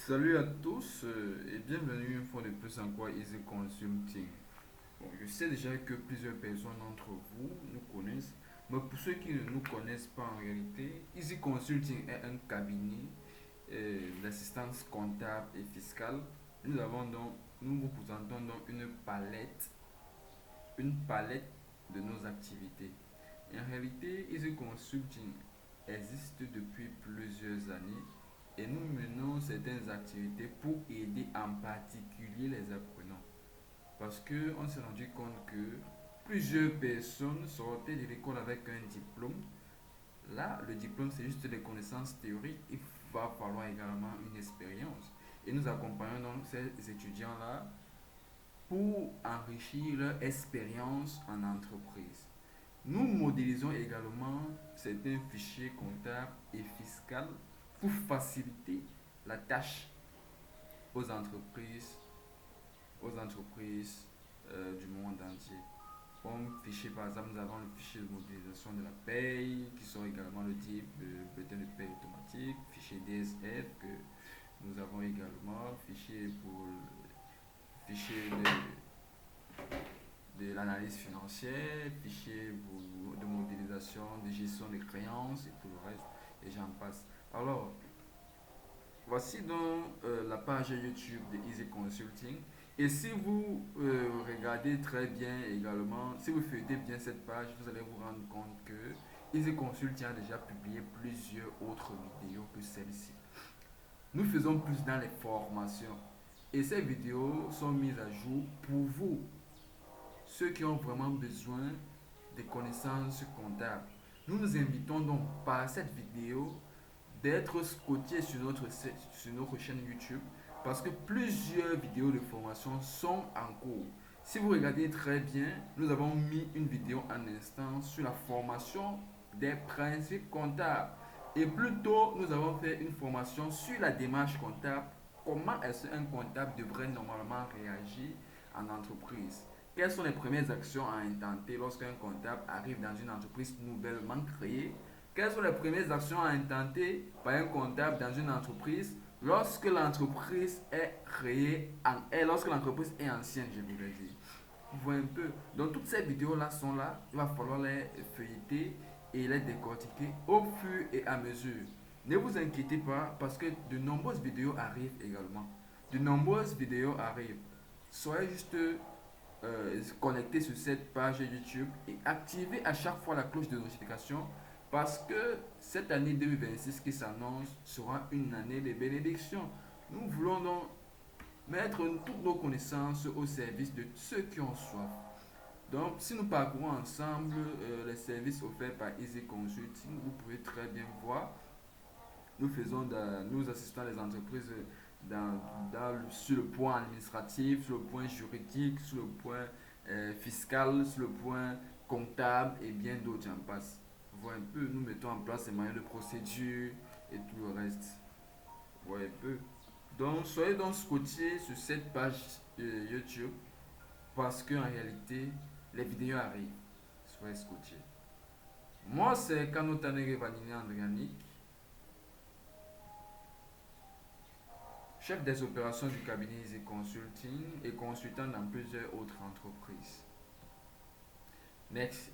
Salut à tous et bienvenue une fois de plus en quoi Easy Consulting. Bon, je sais déjà que plusieurs personnes d'entre vous nous connaissent, mais pour ceux qui ne nous connaissent pas en réalité, Easy Consulting est un cabinet d'assistance comptable et fiscale. Nous vous présentons donc une palette de nos activités. Et en réalité, Easy Consulting existe depuis plusieurs années et nous menons certaines activités pour aider en particulier les apprenants. Parce qu'on s'est rendu compte que plusieurs personnes sortaient de l'école avec un diplôme. Là, le diplôme, c'est juste des connaissances théoriques. Il va falloir également une expérience. Et nous accompagnons donc ces étudiants-là pour enrichir leur expérience en entreprise. Nous modélisons également certains fichiers comptables et fiscaux pour faciliter la tâche aux entreprises, aux entreprises du monde entier. Comme fichier, par exemple, nous avons le fichier de modélisation de la paye, qui sont également le type bulletin de paye automatique, fichier DSF que nous avons également, fichier de l'analyse financière, fichier de modélisation, de gestion des créances et tout le reste, et j'en passe. Alors, voici donc la page YouTube de Easy Consulting. Et si vous regardez très bien également, si vous feuilletez bien cette page, vous allez vous rendre compte que Easy Consulting a déjà publié plusieurs autres vidéos que celle-ci. Nous faisons plus dans les formations. Et ces vidéos sont mises à jour pour vous, ceux qui ont vraiment besoin des connaissances comptables. Nous nous invitons donc par cette vidéo d'être scotché sur notre chaîne YouTube parce que plusieurs vidéos de formation sont en cours. Si vous regardez très bien, nous avons mis une vidéo en instant sur la formation des principes comptables. Et plus tôt, nous avons fait une formation sur la démarche comptable. Comment est-ce qu'un comptable devrait normalement réagir en entreprise? Quelles sont les premières actions à intenter lorsqu'un comptable arrive dans une entreprise nouvellement créée? Quelles sont les premières actions à intenter par un comptable dans une entreprise lorsque l'entreprise est créée et lorsque l'entreprise est ancienne, je voudrais dire. Vous voyez un peu. Donc toutes ces vidéos-là sont là. Il va falloir les feuilleter et les décortiquer au fur et à mesure. Ne vous inquiétez pas parce que de nombreuses vidéos arrivent également. De nombreuses vidéos arrivent. Soyez juste connectés sur cette page YouTube et activez à chaque fois la cloche de notification parce que cette année 2026 qui s'annonce sera une année de bénédiction. Nous voulons donc mettre toutes nos connaissances au service de ceux qui ont soif. Donc, si nous parcourons ensemble les services offerts par Easy Consulting, vous pouvez très bien voir. Nous assistons les entreprises sur le point administratif, sur le point juridique, sur le point fiscal, sur le point comptable et bien d'autres, j'en passe. Vous voyez un peu, nous mettons en place les moyens de procédure et tout le reste. Vous voyez un peu. Donc, soyez donc scotchés sur cette page YouTube parce qu'en réalité, les vidéos arrivent. Soyez scotchés. Moi, c'est Kanotanere Vanini Andrianik, chef des opérations du cabinet Easy Consulting et consultant dans plusieurs autres entreprises. Next.